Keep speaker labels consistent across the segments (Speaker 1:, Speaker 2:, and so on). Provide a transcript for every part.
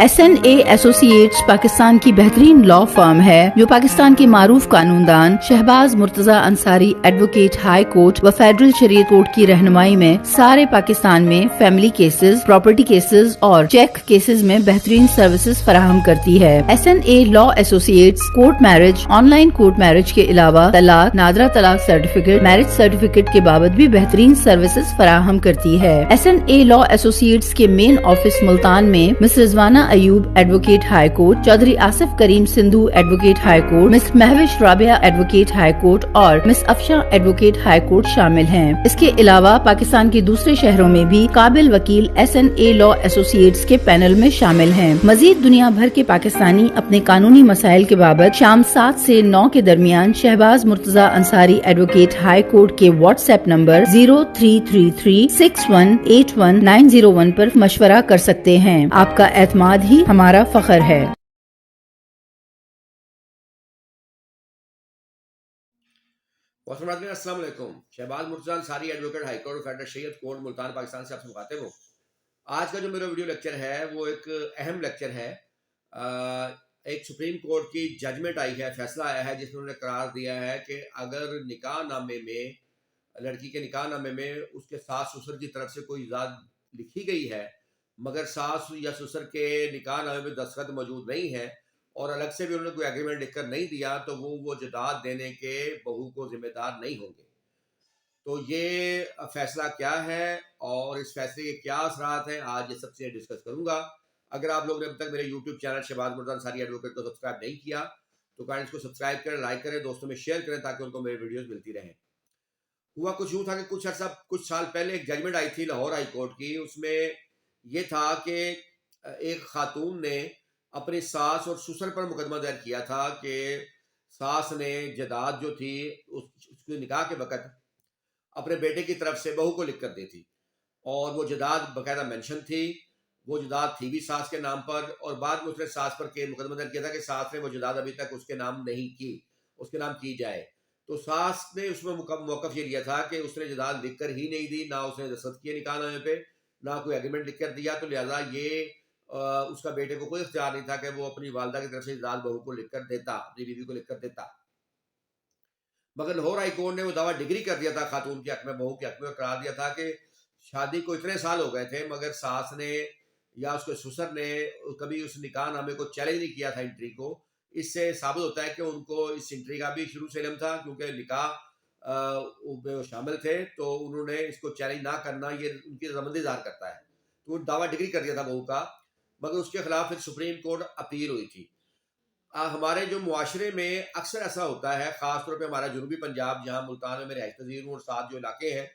Speaker 1: SNA associates Pakistan की बेहतरीन law firm है जो पाकिस्तान के मारूफ कानूनदान Shahbaz Murtaza Ansari advocate high court व फेडरल शरीयत कोर्ट की रहनुमाई में सारे पाकिस्तान में फैमिली केसेस, प्रॉपर्टी केसेस और चेक केसेस में बेहतरीन सर्विसेज फराहम करती है। SNA law associates court marriage, online court marriage के अलावा तलाक, नादरा तलाक सर्टिफिकेट, मैरिज सर्टिफिकेट के बाबत भी बेहतरीन सर्विसेज फराहम करती है। SNA लॉ एसोसिएट्स के मेन ऑफिस मुल्तान में miss Rizwana Ayub advocate high court, Chaudhry Asif Karim Sindhu advocate high court, miss Mahwish Rabia advocate high court और miss Afsha advocate high court शामिल हैं। इसके अलावा पाकिस्तान के दूसरे शहरों में भी काबिल वकील SNA लॉ एसोसिएट्स के पैनल में शामिल हैं। मजीद दुनिया भर के पाकिस्तानी अपने कानूनी मसाइल के बाबत शाम 7 से 9 के दरमियान Shahbaz Murtaza Ansari advocate high court के व्हाट्सएप नंबर 0333618191 पर मशवरा कर सकते हैं। आपका एतमाद ही हमारा फख्र है।
Speaker 2: अस्सलाम वालेकुम। Shahbaz Murtaza Ansari advocate high court federal शरीयत कोर्ट मुल्तान पाकिस्तान से आपसे मुखातिब हूँ। आज का जो मेरा वीडियो लेक्चर है वो एक अहम लेक्चर है। एक सुप्रीम कोर्ट की जजमेंट आई है, फैसला आया है जिसमें उन्होंने करार दिया है कि अगर निकाह नामे में, लड़की के निकाह नामे में उसके सास ससुर की तरफ से कोई इजाज़त लिखी गई है मगर सास या ससुर के निकाह नामे में दस्तखत मौजूद नहीं है और अलग से भी उन्होंने कोई एग्रीमेंट लिखकर नहीं दिया तो वो जदाद देने के बहू को जिम्मेदार नहीं होंगे। तो ये फैसला क्या है और इस फैसले के क्या असरात हैं, आज ये सबसे डिस्कस करूंगा। अगर आप लोग ने अब तक मेरे YouTube channel Shahbaz Murtaza Ansari advocate को सब्सक्राइब नहीं किया तो काइंडली इसको सब्सक्राइब करें, लाइक करें, दोस्तों में शेयर करें ताकि उनको मेरी वीडियोस मिलती रहें। हुआ कुछ यूँ था कि कुछ साल पहले एक जजमेंट आई थी लाहौर हाई कोर्ट की। उसमें ये था कि एक खातून ने अपनी सास और ससुर पर मुकदमा दायर किया था कि सास ने जदाद जो थी उसके निकाह के वक़्त अपने बेटे की तरफ से बहू को लिख कर दी थी और वो जदाद बाकायदा मेंशन थी, वो जदाद थी भी सास के नाम पर। और बाद में उसने सास पर के मुकदमा दायर किया था कि सास ने वो जदाद अभी तक उसके नाम नहीं की, उसके नाम की जाए। तो सास ने उसमें मौक़िफ़ ये लिया था कि उसने जदाद लिख कर ही नहीं दी, ना उसने दस्तखत किए निकाह नामे पे, ना कोई एग्रीमेंट लिख कर दिया। तो लिहाजा ये उसका बेटे को कोई इख्तियार नहीं था कि वो अपनी वालदा की तरफ से जदाद बहू को लिख कर देता, अपनी बीवी को लिख कर देता। मगर लाहौर हाई कोर्ट ने वो दावा डिग्री कर दिया था खातून के हक में, बहू के हक में, और करार दिया था कि शादी को इतने साल हो गए थे मगर सास ने या उसके ससुर ने कभी उस निकाह नामे को चैलेंज नहीं किया था, एंट्री को। इससे साबित होता है कि उनको इस एंट्री का भी शुरू से इल्म था क्योंकि निकाह शामिल थे, तो उन्होंने इसको चैलेंज ना करना ये उनकी रजामंदी ज़ाहिर करता है। तो दावा डिग्री कर दिया था बहू का, मगर उसके खिलाफ फिर सुप्रीम कोर्ट अपील हुई थी। हमारे जो मुआशरे में अक्सर ऐसा होता है, ख़ास तौर पे हमारा जनूबी पंजाब जहाँ मुल्तान में मैं रिहाइश पज़ीर हूँ और साथ जो इलाके हैं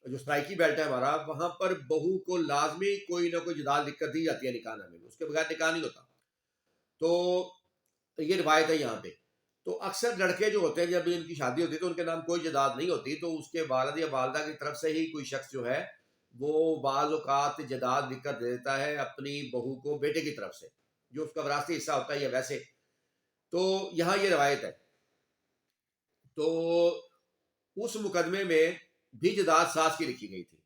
Speaker 2: जो स्ट्राइकी बेल्ट है हमारा, वहाँ पर बहू को लाजमी कोई ना कोई जदाद लिख कर दी जाती है निकाह नामे में, उसके बगैर निकाह नहीं होता। तो ये रिवायत है यहाँ पे। तो अक्सर लड़के जो होते हैं जब इनकी शादी होती है तो उनके नाम कोई जदाद नहीं होती, तो उसके वालिद या वालदा की तरफ से ही कोई शख्स जो है वो बाज़ औक़ात जदाद लिख कर दे देता है अपनी बहू को बेटे की तरफ से, जो उसका विरासती हिस्सा होता है या वैसे। तो यहाँ ये रवायत है। तो उस मुकदमे में भी जदाद सास की लिखी गई थी,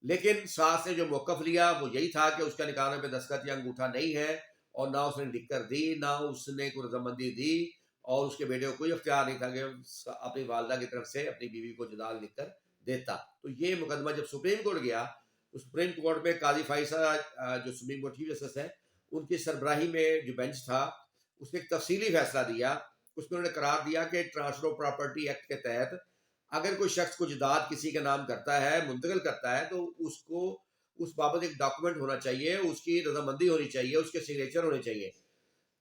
Speaker 2: लेकिन सास ने जो मौक़िफ़ लिया वो यही था कि उसका निकाह नामे पे दस्तखत या अंगूठा नहीं है और ना उसने लिख कर दी, ना उसने कोई रजामंदी दी और उसके बेटे को कोई इख्तियार नहीं था कि अपनी वालदा की तरफ से अपनी बीवी को जदाद लिख कर देता। तो ये मुकदमा जब सुप्रीम कोर्ट गया तो सुप्रीम कोर्ट में काजी फाइसा जो सुप्रीम कोर्ट चीफ जस्टिस है उनकी सरबराही में जो बेंच था उसने एक तफसीली फैसला दिया। उसमें उन्होंने करार दिया कि ट्रांसफर ऑफ प्रॉपर्टी एक्ट के तहत अगर कोई शख्स को जदाद किसी का नाम करता है, मुंतकिल करता है, तो उसको उस बाबत एक डॉक्यूमेंट होना चाहिए, उसकी रजामंदी होनी चाहिए, उसके सिग्नेचर होने चाहिए।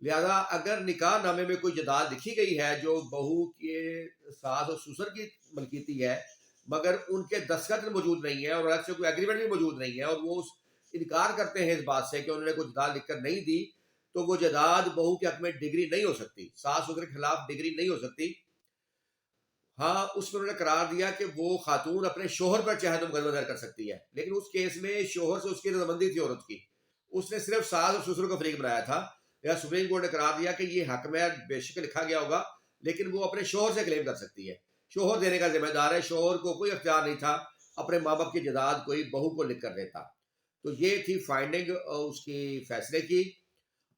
Speaker 2: लिहाजा अगर निकाह नामे में कोई जदाद लिखी गई है जो बहू के सास और ससुर की मलकीती है मगर उनके दस्तखत मौजूद नहीं है और अलग से कोई एग्रीमेंट भी मौजूद नहीं है और वो इनकार करते हैं इस बात से कि उन्होंने कोई जदाद लिख कर नहीं दी, तो वो जदाद बहू के हक में डिग्री नहीं हो सकती, सास ससुर के खिलाफ डिग्री नहीं हो सकती। हाँ, उसमें उन्होंने करार दिया कि वो खातून अपने शोहर पर चाहे तो मुकदमा दायर कर सकती है, लेकिन उस केस में शोहर से उसकी रजामंदी थी औरत की, उसने सिर्फ सास और ससुर को फरीक बनाया था। या सुप्रीम कोर्ट ने करार दिया कि ये हक में बेशक लिखा गया होगा लेकिन वो अपने शोहर से क्लेम कर सकती है, शोहर देने का जिम्मेदार है, शोहर को कोई अख्तियार नहीं था अपने माँ बाप की जदाद कोई बहू को लिख कर देता। تو یہ تھی فائنڈنگ اس کی فیصلے کی،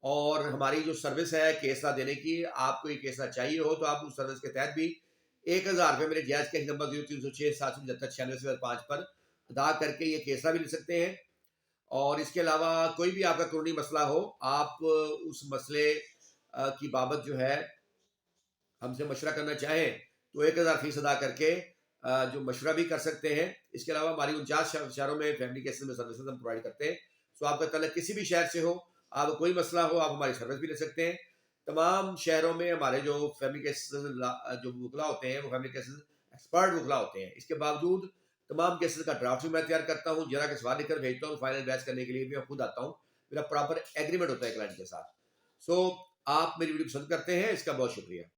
Speaker 2: اور ہماری جو سروس ہے کیسہ دینے کی، آپ کو یہ کیسہ چاہیے ہو تو آپ اس سروس کے تحت بھی 1000 روپے میرے جائز کیش نمبر 0306 775 پر ادا کر کے یہ کیسہ بھی لے سکتے ہیں۔ اور اس کے علاوہ کوئی بھی آپ کا قانونی مسئلہ ہو، آپ اس مسئلے کی بابت جو ہے ہم سے مشورہ کرنا چاہیں تو 1000 فیس ادا کر کے جو مشورہ بھی کر سکتے ہیں۔ اس کے علاوہ ہماری 49 شہروں میں فیملی کیسز میں سروسز ہم پرووائڈ کرتے ہیں۔ سو آپ کا تعلق کسی بھی شہر سے ہو، آپ کو کوئی مسئلہ ہو، آپ ہماری سروس بھی لے سکتے ہیں۔ تمام شہروں میں ہمارے جو فیملی کیسز جو وکلا ہوتے ہیں وہ فیملی کیسز ایکسپرٹ وکلا ہوتے ہیں۔ اس کے باوجود تمام کیسز کا ڈرافٹ بھی میں تیار کرتا ہوں، جرا کے سوال لکھ کر بھیجتا ہوں، فائنل بحث کرنے کے لیے بھی میں خود آتا ہوں، میرا پراپر ایگریمنٹ ہوتا ہے کلائنٹ کے ساتھ۔ سو آپ میری ویڈیو پسند کرتے ہیں، اس کا بہت شکریہ۔